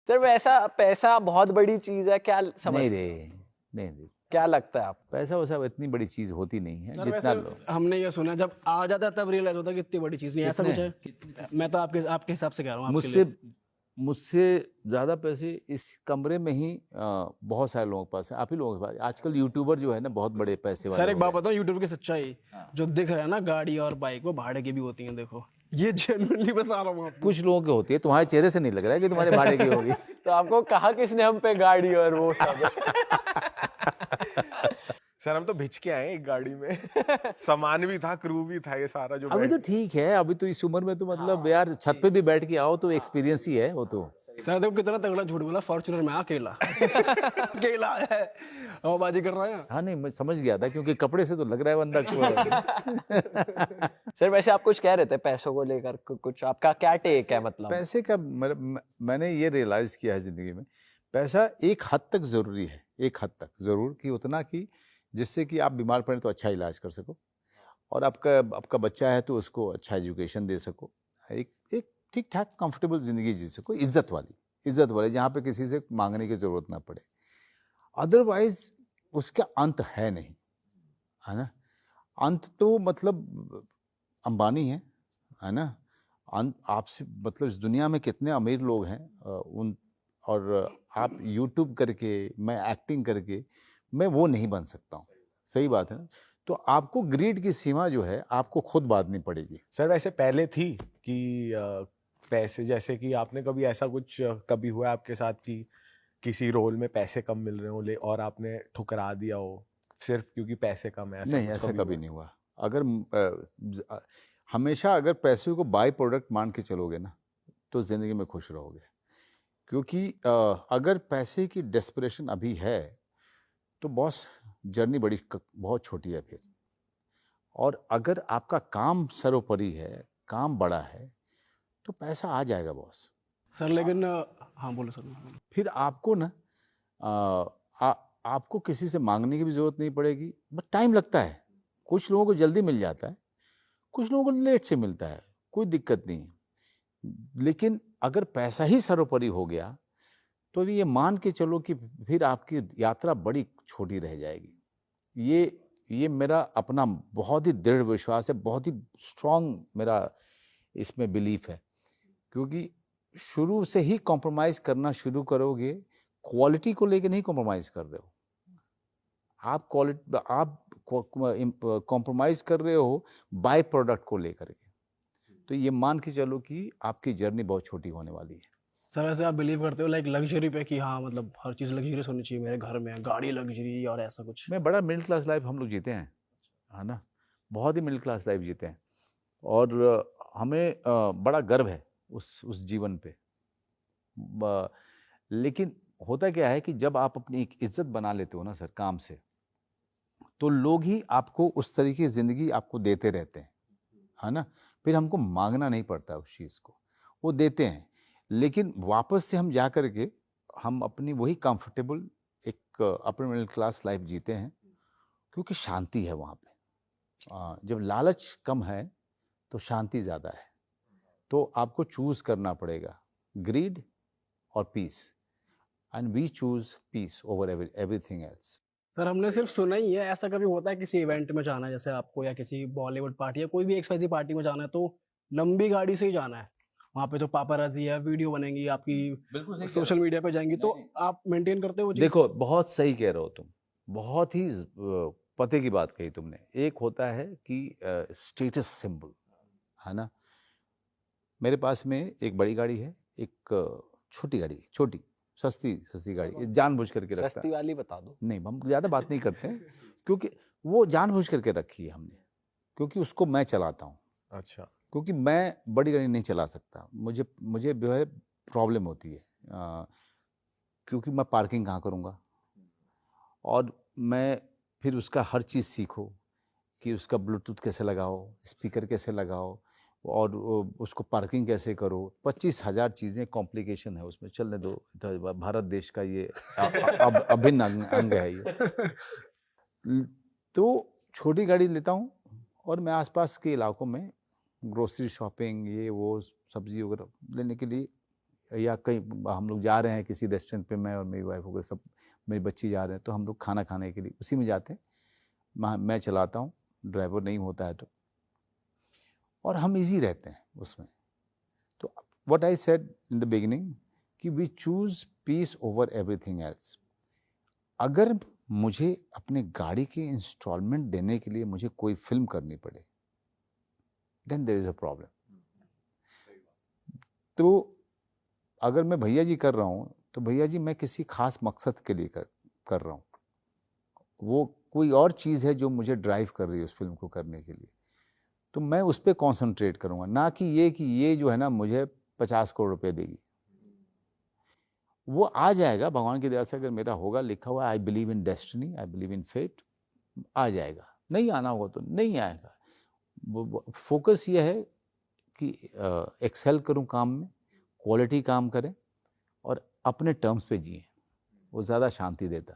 Sir वैसा पैसा बहुत बड़ी चीज है क्या नहीं समझ रे, नहीं, क्या लगता है आप? पैसा वैसा इतनी बड़ी चीज होती नहीं है सर जितना वैसे लोग। हमने ये सुना जब आ जाता है तब रियलाइज होता है कि इतनी बड़ी चीज नहीं है, ऐसा कुछ है? मैं तो आपके आपके हिसाब से कह रहा हूँ, आपके लिए। मुझसे ज़्यादा पैसे इस कमरे में ही बहुत सारे लोगों के पास है, आप ही लोगों के पास। आजकल यूट्यूबर जो है ना बहुत बड़े पैसे वाले सर एक हो बात गए। बताऊं, यूट्यूब की सच्चाई जो दिख रहा है ना, गाड़ी और बाइक वो भाड़े की भी होती हैं, देखो ये जेन्युइनली बता रहा हूँ आपको। कुछ लोगों की होती है, तुम्हारे चेहरे से नहीं लग रहा है कि तुम्हारे भाड़े की होगी। तो आपको कहा किसने हम पे गाड़ी और वो सब? सर हम तो भिज के आए एक गाड़ी में। सामान भी था, क्रू भी था, ये सारा जो अभी तो ठीक है, अभी तो इस उम्र में तो मतलब यार छत पे भी बैठ के आओ तो एक्सपीरियंस ही है वो तो। सर देखो कितना तगड़ा झूठ बोला, फॉर्च्यूनर में अकेला अकेला है और बाजी कर रहा है। हाँ नहीं, मैं समझ गया था क्योंकि कपड़े से तो लग रहा है बंदा को। सर वैसे आप कुछ कह रहे थे पैसों को लेकर, कुछ आपका क्या टेक है मतलब? पैसे का मैंने ये रियलाइज किया है जिंदगी में, पैसा एक हद तक जरूरी है, एक हद तक जरूर, कि उतना कि जिससे कि आप बीमार पड़े तो अच्छा इलाज कर सको, और आपका बच्चा है तो उसको अच्छा एजुकेशन दे सको, एक ठीक ठाक कंफर्टेबल जिंदगी जी सको, इज्जत वाली जहाँ पे किसी से मांगने की जरूरत ना पड़े। अदरवाइज उसका अंत है नहीं, है ना। अंत तो मतलब अंबानी है ना। आपसे मतलब इस दुनिया में कितने अमीर लोग हैं, और आप यूट्यूब करके, मैं एक्टिंग करके मैं वो नहीं बन सकता हूँ। सही बात है ना। तो आपको ग्रीड की सीमा जो है आपको खुद बांधनी पड़ेगी। सर वैसे पहले थी कि पैसे, जैसे कि आपने कभी ऐसा कुछ कभी हुआ आपके साथ कि किसी रोल में पैसे कम मिल रहे हो और आपने ठुकरा दिया हो सिर्फ क्योंकि पैसे कम है? नहीं, ऐसा कभी नहीं हुआ। अगर हमेशा अगर पैसे को बाय प्रोडक्ट मान के चलोगे ना तो जिंदगी में खुश रहोगे, क्योंकि अगर पैसे की डेस्परेशन अभी है तो बॉस जर्नी बहुत छोटी है फिर। और अगर आपका काम सर्वोपरि है, काम बड़ा है, तो पैसा आ जाएगा बॉस। सर लेकिन हाँ बोलो सर, बोलो। फिर आपको ना आपको किसी से मांगने की भी जरूरत नहीं पड़ेगी। बस टाइम लगता है, कुछ लोगों को जल्दी मिल जाता है, कुछ लोगों को लेट से मिलता है, कोई दिक्कत नहीं। लेकिन अगर पैसा ही सर्वोपरि हो गया तो ये मान के चलो कि फिर आपकी यात्रा बड़ी छोटी रह जाएगी। ये मेरा अपना बहुत ही दृढ़ विश्वास है, बहुत ही स्ट्रांग मेरा इसमें बिलीफ है। क्योंकि शुरू से ही कॉम्प्रोमाइज करना शुरू करोगे, क्वालिटी को लेके नहीं कॉम्प्रोमाइज कर रहे हो आप कॉम्प्रोमाइज कर रहे हो बाय प्रोडक्ट को लेकर के। तो ये मान के चलो कि आपकी जर्नी बहुत छोटी होने वाली है। सर वैसे आप बिलीव करते हो लाइक लग्जरी पे कि हाँ मतलब हर चीज़ लग्जरियस होनी चाहिए, मेरे घर में गाड़ी लग्जरी और ऐसा कुछ? मैं बड़ा मिडिल क्लास लाइफ हम लोग जीते हैं, है ना। बहुत ही मिडिल क्लास लाइफ जीते हैं, और हमें बड़ा गर्व है उस जीवन पे। लेकिन होता क्या है कि जब आप अपनी एक इज्जत बना लेते हो ना सर काम से, तो लोग ही आपको उस तरीके की जिंदगी आपको देते रहते हैं, है ना। फिर हमको मांगना नहीं पड़ता उस चीज़ को, वो देते हैं। लेकिन वापस से हम जा कर के हम अपनी वही कंफर्टेबल एक अपर मिडिल क्लास लाइफ जीते हैं, क्योंकि शांति है वहाँ पे। जब लालच कम है तो शांति ज़्यादा है। तो आपको चूज करना पड़ेगा ग्रीड और peace, and we choose peace over everything else. Sir हमने सिर्फ सुना ही है, ऐसा कभी होता है किसी इवेंट में जाना है जैसे आपको, या किसी बॉलीवुड पार्टी या कोई भी एक्सवाइजी पार्टी में जाना है तो लंबी गाड़ी से ही जाना है, वहाँ पे तो पापाराजी है, वीडियो बनेंगी आपकी, सोशल मीडिया पे जाएंगी, तो आप मेंटेन करते हो वो चीज़? देखो बहुत सही कह रहे हो तुम, बहुत ही पते की बात कही तुमने। एक होता है कि स्टेटस सिंबल, है ना। मेरे पास में एक बड़ी गाड़ी है, एक छोटी गाड़ी, छोटी सस्ती गाड़ी, जानबूझ करके रखता है। सस्ती वाली बता दो। नहीं, हम ज़्यादा बात नहीं करते हैं, क्योंकि वो जानबूझ करके रखी है हमने, क्योंकि उसको मैं चलाता हूँ। अच्छा। क्योंकि मैं बड़ी गाड़ी नहीं चला सकता, मुझे जो है प्रॉब्लम होती है, क्योंकि मैं पार्किंग कहाँ करूँगा, और मैं फिर उसका हर चीज़ सीखो कि उसका ब्लूटूथ कैसे लगाओ, स्पीकर कैसे लगाओ, और उसको पार्किंग कैसे करो। 25,000 चीज़ें कॉम्प्लिकेशन है उसमें। चलने दो, तो भारत देश का ये अभिन्न अंग है ये। तो छोटी गाड़ी लेता हूँ, और मैं आसपास के इलाकों में ग्रोसरी शॉपिंग, ये वो सब्जी वगैरह लेने के लिए या कहीं हम लोग जा रहे हैं किसी रेस्टोरेंट पे, मैं और मेरी वाइफ वगैरह सब, मेरी बच्ची जा रहे हैं, तो हम लोग खाना खाने के लिए उसी में जाते हैं। मैं चलाता हूँ, ड्राइवर नहीं होता है तो, और हम इजी रहते हैं उसमें। तो what I said in the beginning कि we choose peace over everything else. अगर मुझे अपने गाड़ी की इंस्टॉलमेंट देने के लिए मुझे कोई फिल्म करनी पड़े, then there is a problem. तो अगर मैं भैया जी कर रहा हूँ तो भैया जी मैं किसी खास मकसद के लिए कर रहा हूँ, वो कोई और चीज़ है जो मुझे ड्राइव कर रही है उस फिल्म को करने के लिए, तो मैं उस पर कॉन्सेंट्रेट करूँगा, ना कि ये जो है ना मुझे 50 करोड़ रुपए देगी। वो आ जाएगा भगवान की दया से, अगर मेरा होगा लिखा हुआ, I believe in destiny, I believe in fate, आ जाएगा। नहीं आना होगा तो नहीं आएगा। फोकस ये है कि एक्सेल करूं काम में, क्वालिटी काम करें और अपने टर्म्स पे जिए, वो ज़्यादा शांति देता है।